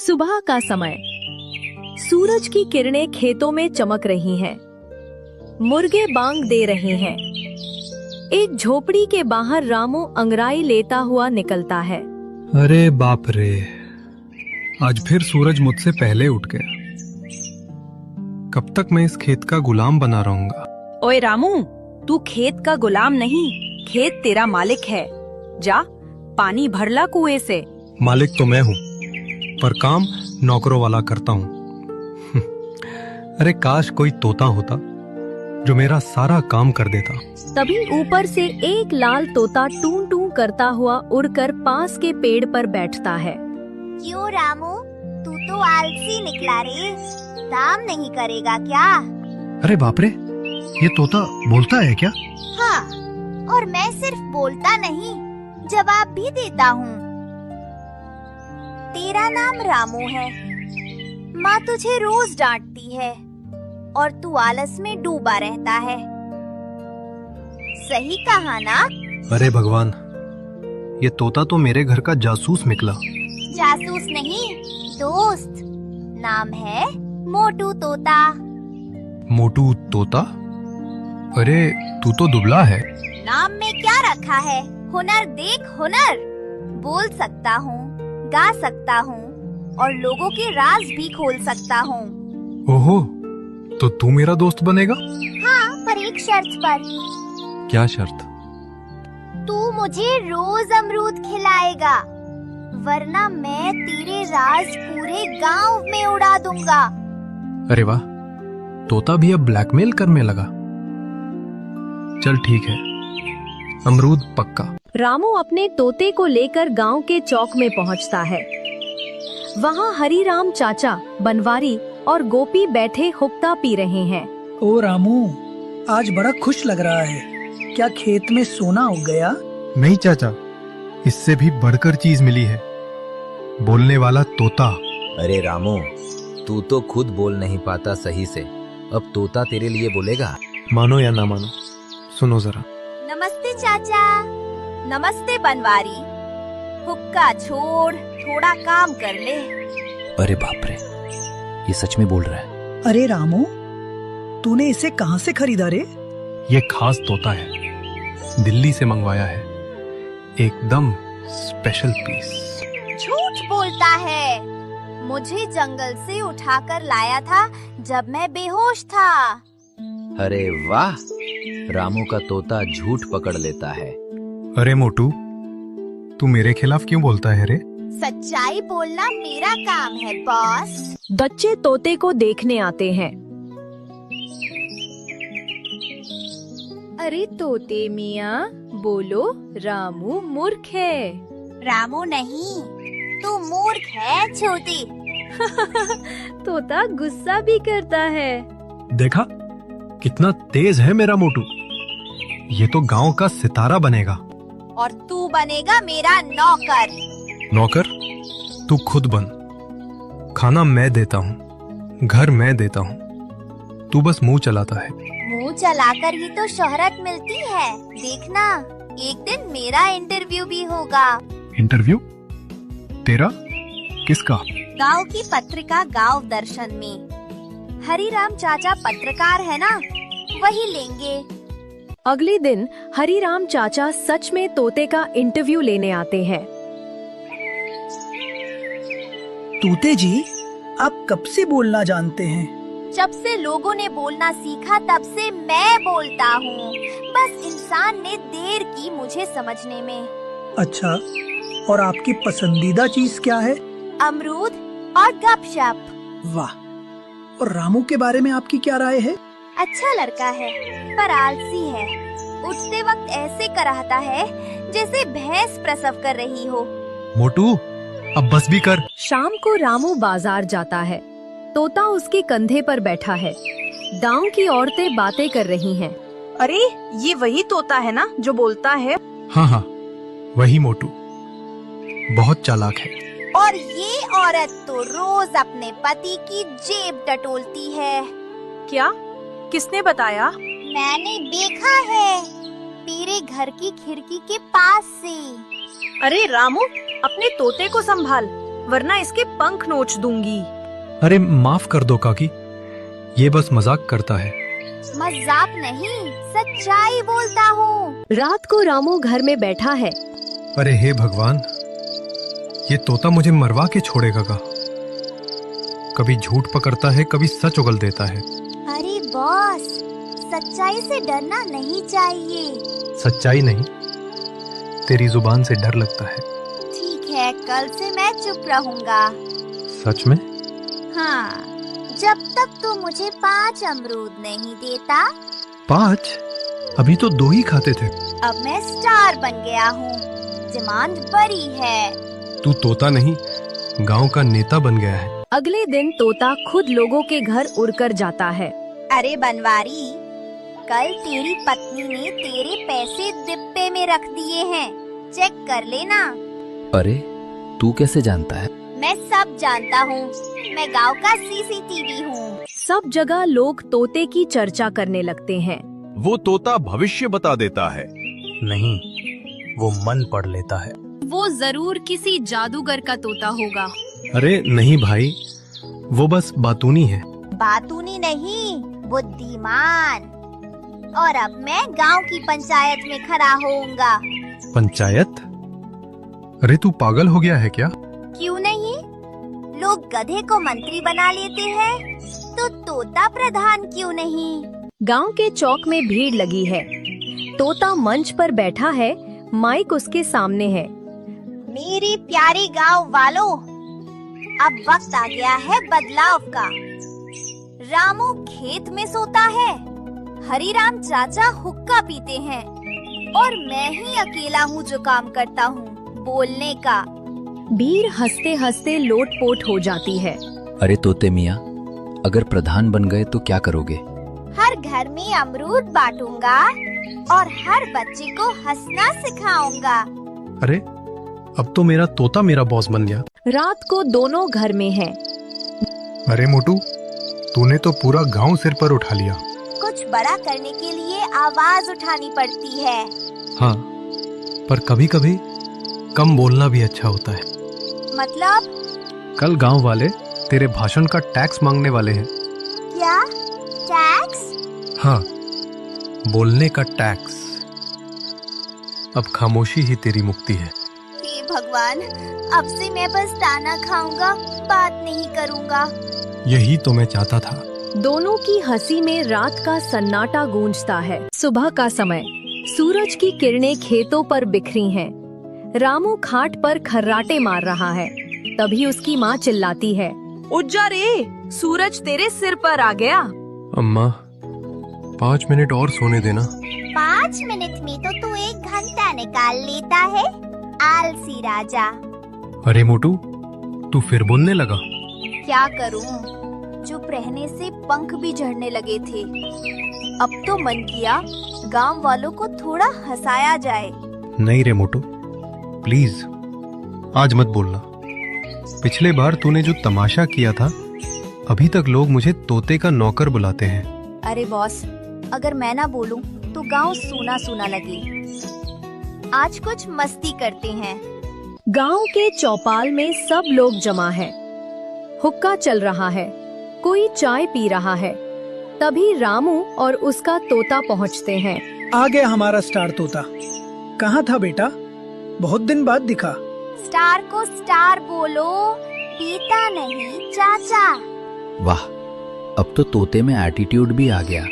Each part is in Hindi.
सुबह का समय। सूरज की किरणें खेतों में चमक रही हैं। मुर्गे बांग दे रहे हैं। एक झोपड़ी के बाहर रामू अंगड़ाई लेता हुआ निकलता है। अरे बाप रे, आज फिर सूरज मुझसे पहले उठ गया। कब तक मैं इस खेत का गुलाम बना रहूंगा? ओए रामू, तू खेत का गुलाम नहीं, खेत तेरा मालिक है। जा पानी भर ला कुएं से। मालिक तो मैं हूँ, पर काम नौकरों वाला करता हूँ। अरे काश कोई तोता होता जो मेरा सारा काम कर देता। तभी ऊपर से एक लाल तोता टूं टूं करता हुआ उड़कर पास के पेड़ पर बैठता है। क्यों रामू, तू तो आलसी निकला रे, काम नहीं करेगा क्या? अरे बाप रे, ये तोता बोलता है क्या? हाँ, और मैं सिर्फ बोलता नहीं, जवाब भी देता हूँ। तेरा नाम रामू है, माँ तुझे रोज डांटती है और तू आलस में डूबा रहता है। सही कहा ना? अरे भगवान, ये तोता तो मेरे घर का जासूस निकला। जासूस नहीं, दोस्त। नाम है मोटू तोता। मोटू तोता? अरे तू तो दुबला है। नाम में क्या रखा है? हुनर देख, हुनर। बोल सकता हूँ, गा सकता हूँ और लोगों के राज भी खोल सकता हूँ। ओहो, तो तू मेरा दोस्त बनेगा? हाँ, पर एक शर्त पर। क्या शर्त? तू मुझे रोज अमरूद खिलाएगा, वरना मैं तेरे राज पूरे गांव में उड़ा दूंगा। अरे वाह, तोता भी अब ब्लैकमेल करने लगा। चल ठीक है, अमरूद पक्का। रामू अपने तोते को लेकर गांव के चौक में पहुंचता है। वहां हरिराम चाचा, बनवारी और गोपी बैठे हुक्का पी रहे हैं। ओ रामू, आज बड़ा खुश लग रहा है। क्या खेत में सोना उग गया? नहीं चाचा, इससे भी बढ़कर चीज मिली है, बोलने वाला तोता। अरे रामू, तू तो खुद बोल नहीं पाता सही से, अब तोता तेरे लिए बोलेगा। मानो या ना मानो, सुनो जरा। नमस्ते चाचा। नमस्ते बनवारी। हुक्का छोड़, थोड़ा काम कर ले। अरे बाप रे, ये सच में बोल रहा है। अरे रामू, तूने इसे कहाँ से खरीदा रे? ये खास तोता है, दिल्ली से मंगवाया है, एकदम स्पेशल पीस। झूठ बोलता है, मुझे जंगल से उठाकर लाया था जब मैं बेहोश था। अरे वाह, रामू का तोता झूठ पकड़ लेता है। अरे मोटू, तू मेरे खिलाफ क्यों बोलता है रे? सच्चाई बोलना मेरा काम है बॉस। बच्चे तोते को देखने आते हैं। अरे तोते मियाँ, बोलो, रामू मूर्ख है। रामू नहीं, तू मूर्ख है छोटी। तोता गुस्सा भी करता है। देखा कितना तेज है मेरा मोटू, ये तो गांव का सितारा बनेगा। और तू बनेगा मेरा नौकर। नौकर? तू खुद बन। खाना मैं देता हूँ, घर मैं देता हूँ, तू बस मुंह चलाता है। मुंह चलाकर ही तो शोहरत मिलती है। देखना, एक दिन मेरा इंटरव्यू भी होगा। इंटरव्यू? तेरा? किसका? गांव की पत्रिका गांव दर्शन में। हरिराम चाचा पत्रकार है ना, वही लेंगे। अगले दिन हरिराम चाचा सच में तोते का इंटरव्यू लेने आते हैं। तोते जी, आप कब से बोलना जानते हैं? जब से लोगों ने बोलना सीखा तब से मैं बोलता हूँ। बस इंसान ने देर की मुझे समझने में। अच्छा, और आपकी पसंदीदा चीज क्या है? अमरूद और गपशप। वाह, और रामू के बारे में आपकी क्या राय है? अच्छा लड़का है, पर आलसी है। उठते वक्त ऐसे कराहता है जैसे भैंस प्रसव कर रही हो। मोटू, अब बस भी कर। शाम को रामू बाजार जाता है। तोता उसके कंधे पर बैठा है। गांव की औरतें बातें कर रही हैं। अरे ये वही तोता है ना जो बोलता है? हाँ हाँ, वही मोटू, बहुत चालाक है। और ये औरत तो रोज अपने पति की जेब टटोलती है। क्या? किसने बताया? मैंने देखा है, तेरे घर की खिड़की के पास से। अरे रामू, अपने तोते को संभाल, वरना इसके पंख नोच दूंगी। अरे माफ कर दो काकी, ये बस मजाक करता है। मजाक नहीं, सच्चाई बोलता हूँ। रात को रामू घर में बैठा है। अरे हे भगवान, ये तोता मुझे मरवा के छोड़ेगा का। कभी झूठ पकड़ता है, कभी सच उगल देता है। अरे बॉस, सच्चाई से डरना नहीं चाहिए। सच्चाई नहीं, तेरी जुबान से डर लगता है। ठीक है, कल से मैं चुप रहूंगा। सच में? हाँ, जब तक तू मुझे 5 अमरूद नहीं देता। 5? अभी तो 2 ही खाते थे। अब मैं स्टार बन गया हूँ, डिमांड बड़ी है। तू तोता नहीं, गांव का नेता बन गया है। अगले दिन तोता खुद लोगों के घर उड़कर जाता है। अरे बनवारी, कल तेरी पत्नी ने तेरे पैसे डिब्बे में रख दिए हैं, चेक कर लेना। अरे तू कैसे जानता है? मैं सब जानता हूँ, मैं गांव का सीसीटीवी हूँ। सब जगह लोग तोते की चर्चा करने लगते हैं। वो तोता भविष्य बता देता है। नहीं, वो मन पढ़ लेता है। वो जरूर किसी जादूगर का तोता होगा। अरे नहीं भाई, वो बस बातूनी है। बातूनी नहीं, बुद्धिमान। और अब मैं गांव की पंचायत में खड़ा होऊंगा। पंचायत? अरे तू पागल हो गया है क्या? क्यों नहीं? लोग गधे को मंत्री बना लेते हैं, तो तोता प्रधान क्यों नहीं? गांव के चौक में भीड़ लगी है। तोता मंच पर बैठा है, माइक उसके सामने है। मेरे प्यारे गांव वालों, अब वक्त आ गया है बदलाव का। रामू खेत में सोता है, हरिराम चाचा हुक्का पीते हैं, और मैं ही अकेला हूँ जो काम करता हूँ, बोलने का। भीड़ हंसते हंसते लोटपोट हो जाती है। अरे तोते मियाँ, अगर प्रधान बन गए तो क्या करोगे? हर घर में अमरूद बांटूंगा और हर बच्चे को हंसना सिखाऊंगा। अरे अब तो मेरा तोता मेरा बॉस बन गया। रात को दोनों घर में हैं। अरे मोटू, तूने तो पूरा गांव सिर पर उठा लिया। कुछ बड़ा करने के लिए आवाज उठानी पड़ती है। हाँ, पर कभी कभी कम बोलना भी अच्छा होता है। मतलब? कल गांव वाले तेरे भाषण का टैक्स मांगने वाले हैं। क्या टैक्स? हाँ, बोलने का टैक्स। अब खामोशी ही तेरी मुक्ति है। हे भगवान, अब से मैं बस ताना खाऊंगा, बात नहीं करूंगा। यही तो मैं चाहता था। दोनों की हंसी में रात का सन्नाटा गूंजता है। सुबह का समय, सूरज की किरणें खेतों पर बिखरी हैं। रामू खाट पर खर्राटे मार रहा है। तभी उसकी माँ चिल्लाती है, उठ जा रे, सूरज तेरे सिर पर आ गया। अम्मा, 5 मिनट और सोने देना। 5 मिनट में तो तू 1 घंटा निकाल लेता है, आलसी राजा। अरे मोटू, तू फिर बोलने लगा। क्या करूं? चुप रहने से पंख भी झड़ने लगे थे। अब तो मन किया गांव वालों को थोड़ा हंसाया जाए। नहीं रे मोटू, प्लीज आज मत बोलना। पिछले बार तूने जो तमाशा किया था, अभी तक लोग मुझे तोते का नौकर बुलाते हैं। अरे बॉस, अगर मैं ना बोलूं तो गांव सूना सूना लगे। आज कुछ मस्ती करते हैं। गांव के चौपाल में सब लोग जमा है। हुक्का चल रहा है, कोई चाय पी रहा है। तभी रामू और उसका तोता पहुंचते हैं। आ गया हमारा स्टार तोता। कहाँ था बेटा? बहुत दिन बाद दिखा। स्टार को स्टार बोलो, पीता नहीं चाचा। वाह, अब तो तोते में एटीट्यूड भी आ गया।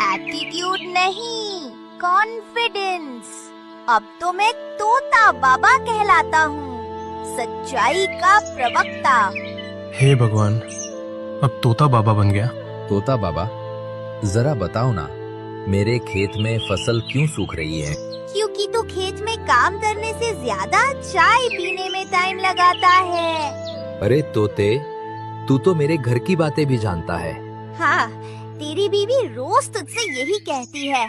एटीट्यूड नहीं, कॉन्फिडेंस। अब तो मैं तोता बाबा कहलाता हूँ, सच्चाई का प्रवक्ता। हे भगवान, अब तोता बाबा बन गया। तोता बाबा, जरा बताओ ना, मेरे खेत में फसल क्यों सूख रही है? क्योंकि तू खेत में काम करने से ज्यादा चाय पीने में टाइम लगाता है। अरे तोते, तू तो मेरे घर की बातें भी जानता है। हाँ, तेरी बीवी रोज तुझसे यही कहती है,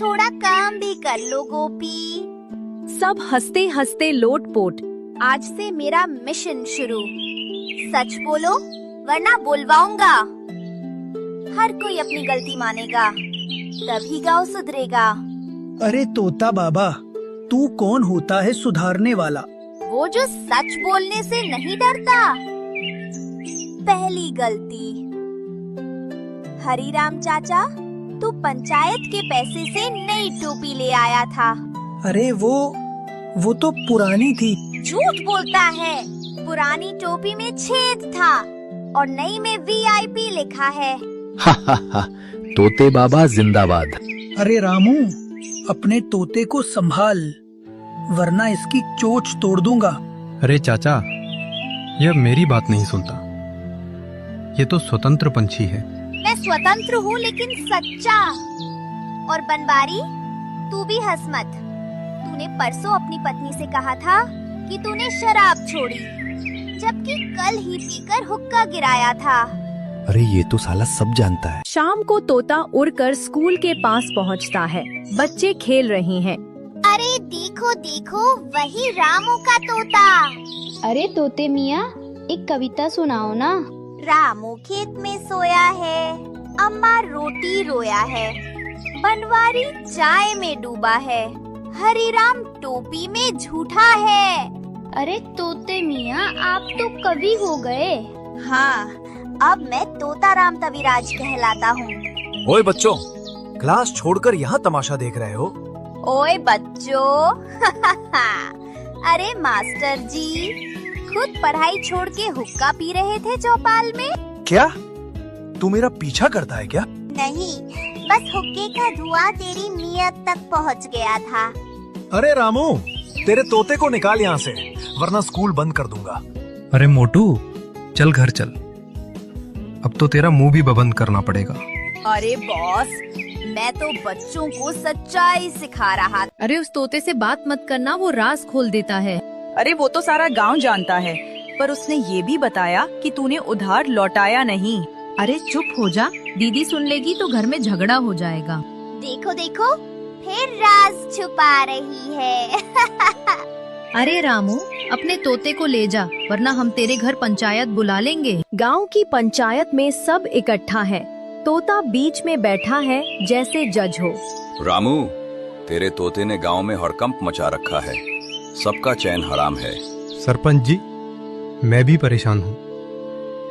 थोड़ा काम भी कर लो गोपी। सब हंसते हंसते लोटपोट। आज से मेरा मिशन शुरू। सच बोलो वरना बुलवाऊंगा। हर कोई अपनी गलती मानेगा, तभी गांव सुधरेगा। अरे तोता बाबा, तू कौन होता है सुधारने वाला? वो वो जो सच बोलने से नहीं डरता। पहली गलती। हरीराम चाचा, तू पंचायत के पैसे से नई टोपी ले आया था। अरे वो तो पुरानी थी। झूठ बोलता है। पुरानी टोपी में छेद था और नई में VIP लिखा है। हा हा हा, तोते बाबा जिंदाबाद। अरे रामू, अपने तोते को संभाल, वरना इसकी चोंच तोड़ दूंगा। अरे चाचा, यह मेरी बात नहीं सुनता। ये तो स्वतंत्र पंछी है। मैं स्वतंत्र हूँ लेकिन सच्चा। और बनवारी, तू भी हंस मत। तूने परसों अपनी पत्नी से कहा था कि तूने शराब छोड़ी, जबकि कल ही पीकर हुक्का गिराया था। अरे ये तो साला सब जानता है। शाम को तोता उड़कर स्कूल के पास पहुंचता है। बच्चे खेल रहे हैं। अरे देखो देखो, वही रामू का तोता। अरे तोते मियाँ, एक कविता सुनाओ ना। रामू खेत में सोया है, अम्मा रोटी रोया है, बनवारी चाय में डूबा है, हरीराम टोपी में झूठा है। अरे तोते मियाँ, आप तो कवि हो गए। हाँ, अब मैं तोता राम तविराज कहलाता हूँ। ओए बच्चों, क्लास छोड़कर यहाँ तमाशा देख रहे हो? ओए बच्चों अरे मास्टर जी, खुद पढ़ाई छोड़ के हुक्का पी रहे थे चौपाल में। क्या तू मेरा पीछा करता है क्या? नहीं, बस हुक्के का धुआं तेरी नियत तक पहुँच गया था। अरे रामू, तेरे तोते को निकाल यहाँ से, वरना स्कूल बंद कर दूंगा। अरे मोटू, चल घर चल। अब तो तेरा मुंह भी बंद करना पड़ेगा। अरे बॉस, मैं तो बच्चों को सच्चाई सिखा रहा था। अरे उस तोते से बात मत करना, वो राज खोल देता है। अरे वो तो सारा गांव जानता है, पर उसने ये भी बताया कि तूने उधार लौटाया नहीं। अरे चुप हो जा, दीदी सुन लेगी तो घर में झगड़ा हो जाएगा। देखो देखो, फिर राज छुपा रही है। अरे रामू, अपने तोते को ले जा, वरना हम तेरे घर पंचायत बुला लेंगे। गांव की पंचायत में सब इकट्ठा है। तोता बीच में बैठा है जैसे जज हो। रामू, तेरे तोते ने गांव में हड़कंप मचा रखा है। सबका चैन हराम है। सरपंच जी, मैं भी परेशान हूँ।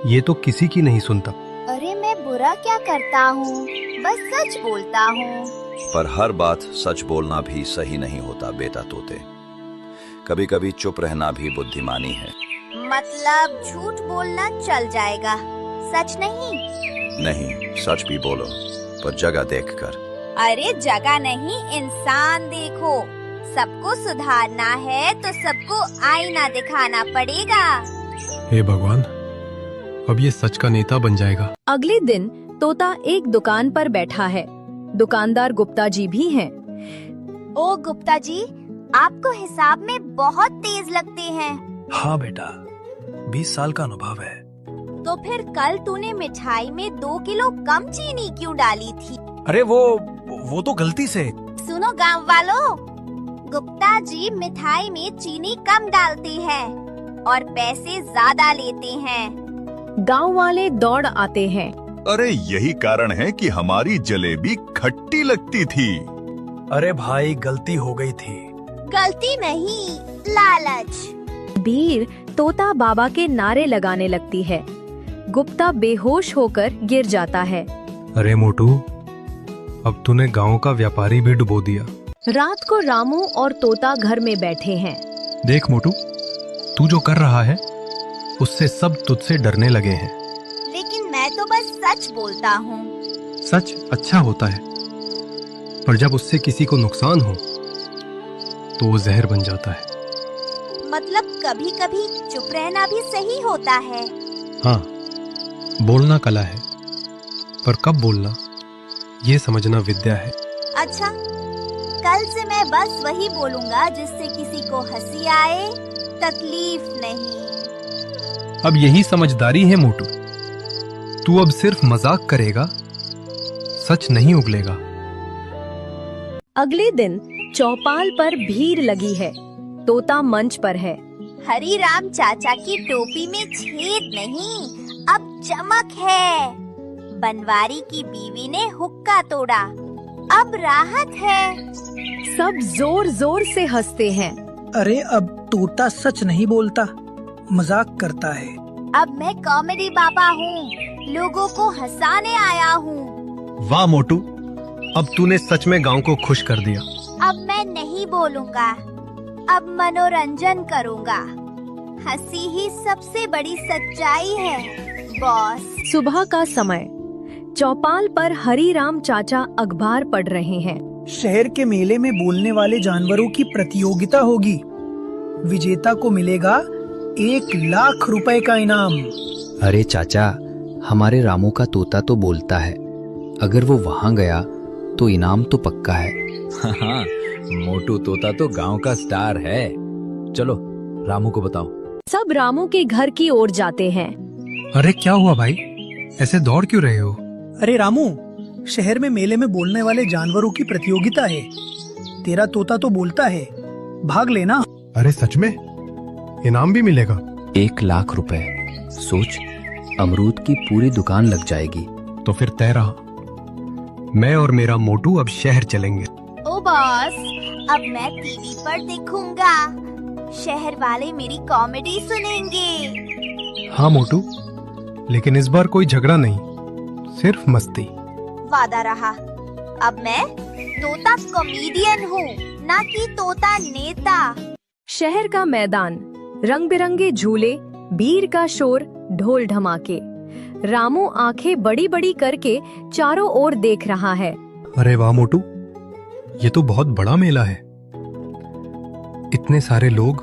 ये तो किसी की नहीं सुनता। अरे मैं बुरा क्या करता हूँ, बस सच बोलता हूँ। पर हर बात सच बोलना भी सही नहीं होता बेटा तोते। कभी कभी चुप रहना भी बुद्धिमानी है। मतलब झूठ बोलना चल जाएगा, सच नहीं? नहीं, सच भी बोलो, पर जगह देखकर। अरे जगह नहीं, इंसान देखो। सबको सुधारना है तो सबको आईना दिखाना पड़ेगा। हे भगवान, अब ये सच का नेता बन जाएगा। अगले दिन तोता एक दुकान पर बैठा है। दुकानदार गुप्ता जी भी हैं। ओ गुप्ता जी, आपको हिसाब में बहुत तेज लगते हैं। हाँ बेटा, 20 साल का अनुभव है। तो फिर कल तूने मिठाई में 2 किलो कम चीनी क्यों डाली थी? अरे वो तो गलती से। सुनो गांव वालों, गुप्ता जी मिठाई में चीनी कम डालते हैं और पैसे ज्यादा लेते हैं। गांव वाले दौड़ आते हैं। अरे यही कारण है कि हमारी जलेबी खट्टी लगती थी। अरे भाई, गलती हो गई थी। गलती नहीं, लालच। भीड़ तोता बाबा के नारे लगाने लगती है। गुप्ता बेहोश होकर गिर जाता है। अरे मोटू, अब तूने गांव का व्यापारी भी डुबो दिया। रात को रामू और तोता घर में बैठे हैं। देख मोटू, तू जो कर रहा है उससे सब तुझसे डरने लगे हैं। लेकिन मैं तो बस सच बोलता हूँ। सच अच्छा होता है, पर जब उससे किसी को नुकसान हो तो वो जहर बन जाता है। मतलब कभी कभी चुप रहना भी सही होता है। हाँ, बोलना कला है, पर कब बोलना ये समझना विद्या है। अच्छा, कल से मैं बस वही बोलूँगा जिससे किसी को हंसी आए, तकलीफ नहीं। अब यही समझदारी है मोटू। तू अब सिर्फ मजाक करेगा, सच नहीं उगलेगा। अगले दिन चौपाल पर भीड़ लगी है। तोता मंच पर है। हरीराम चाचा की टोपी में छेद नहीं, अब चमक है। बनवारी की बीवी ने हुक्का तोड़ा, अब राहत है। सब जोर जोर से हंसते हैं। अरे अब तोता सच नहीं बोलता, मजाक करता है। अब मैं कॉमेडी पापा हूँ, लोगों को हंसाने आया हूँ। वाह मोटू, अब तूने सच में गांव को खुश कर दिया। अब मैं नहीं बोलूँगा, अब मनोरंजन करूँगा। हंसी ही सबसे बड़ी सच्चाई है बॉस। सुबह का समय। चौपाल पर हरीराम चाचा अखबार पढ़ रहे हैं। शहर के मेले में बोलने वाले जानवरों की प्रतियोगिता होगी। विजेता को मिलेगा 1,00,000 रुपए का इनाम। अरे चाचा, हमारे रामू का तोता तो बोलता है, अगर वो वहाँ गया तो इनाम तो पक्का है। हाँ, मोटू तोता तो गांव का स्टार है। चलो रामू को बताओ। सब रामू के घर की ओर जाते हैं। अरे क्या हुआ भाई, ऐसे दौड़ क्यों रहे हो? अरे रामू, शहर में मेले में बोलने वाले जानवरों की प्रतियोगिता है। तेरा तोता तो बोलता है, भाग लेना। अरे सच में? इनाम भी मिलेगा? 1,00,000 रुपए। सोच, अमरूद की पूरी दुकान लग जाएगी। तो फिर तय रहा, मैं और मेरा मोटू अब शहर चलेंगे। ओ बॉस, अब मैं टीवी पर देखूंगा। शहर वाले मेरी कॉमेडी सुनेंगे। हाँ मोटू, लेकिन इस बार कोई झगड़ा नहीं, सिर्फ मस्ती। वादा रहा। अब मैं तोता कॉमेडियन हूँ, ना कि तोता नेता। शहर का मैदान, रंग बिरंगे झूले, भीड़ का शोर, ढोल धमाके। रामू आंखें बड़ी बड़ी करके चारों ओर देख रहा है। अरे वाह मोटू, ये तो बहुत बड़ा मेला है। इतने सारे लोग,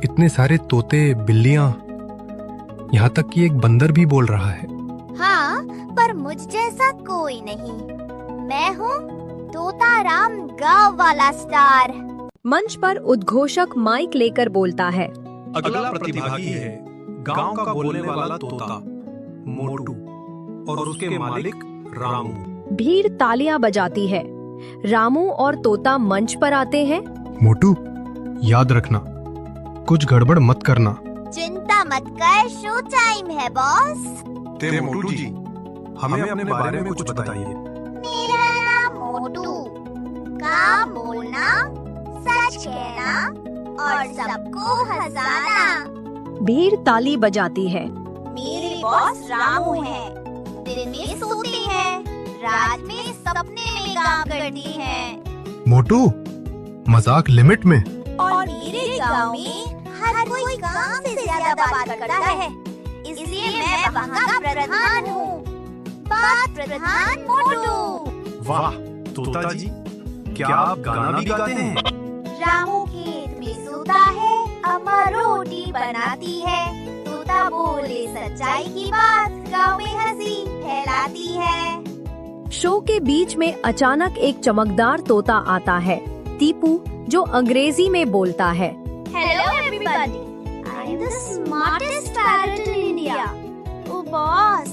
इतने सारे तोते, बिल्लियां, यहाँ तक कि एक बंदर भी बोल रहा है। हाँ, पर मुझ जैसा कोई नहीं। मैं हूँ तोता राम, गाँव वाला स्टार। मंच पर उद्घोषक माइक लेकर बोलता है। अगला प्रतिभागी है गांव का बोलने वाला तोता मोटू और उसके मालिक रामू। भीड़ तालियां बजाती है। रामू और तोता मंच पर आते हैं। मोटू, याद रखना, कुछ गड़बड़ मत करना। चिंता मत कर, शो टाइम है बॉस। ते मोटू जी, हमें अपने बारे में कुछ बताइए। मेरा नाम मोटू, काम बोलना, सच कहना और सबको हंसाना। भीड़ ताली बजाती है। मेरे बॉस रामू हैं। दिन में सोते हैं, रात में सपने में काम करती हैं। मोटू, मजाक लिमिट में। और मेरे गांव में हर कोई काम से ज्यादा बात करता है, इसलिए मैं वहाँ का प्रधान हूँ। बात प्रधान मोटू। वाह तोता जी, क्या आप गाना भी गाते हैं? रामू खेत में सोता है, अम्मा रोटी बनाती है। तोता बोले सच्चाई की बात, गाँव में हंसी फैलाती है। शो के बीच में अचानक एक चमकदार तोता आता है, टीपू, जो अंग्रेजी में बोलता है। Hello everybody, I'm the smartest parrot in India. ओ बॉस,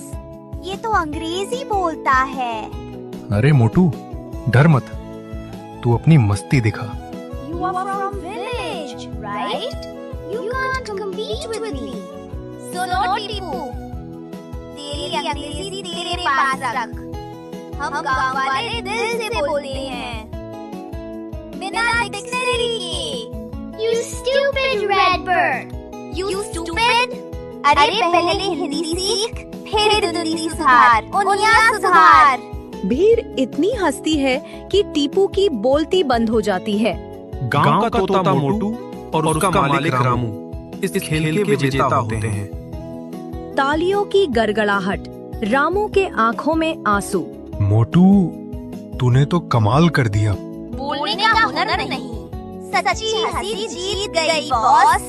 ये तो अंग्रेजी बोलता है। अरे मोटू, डर मत, तू अपनी मस्ती दिखा। You are from village, right? You can't compete with me. सुनो टीपू, तेरी अंग्रेजी तेरे पास रख। हम गाँव वाले दिल से बोलते हैं, बिना डिक्शनरी के। you stupid redbird. You stupid? अरे पहले हिंदी सीख, फिर हिंदी सुधार, उनिया सुधार। भीड़ इतनी हंसती है कि टीपू की बोलती बंद हो जाती है। गांव का तोता मोटू और उसका मालिक रामू इस खेल के विजेता होते हैं। तालियों की गड़गड़ाहट, रामू के आंखों में आंसू। मोटू, तूने तो कमाल कर दिया। बोलने का हुनर नहीं, सच्ची हंसी जीत गई बॉस।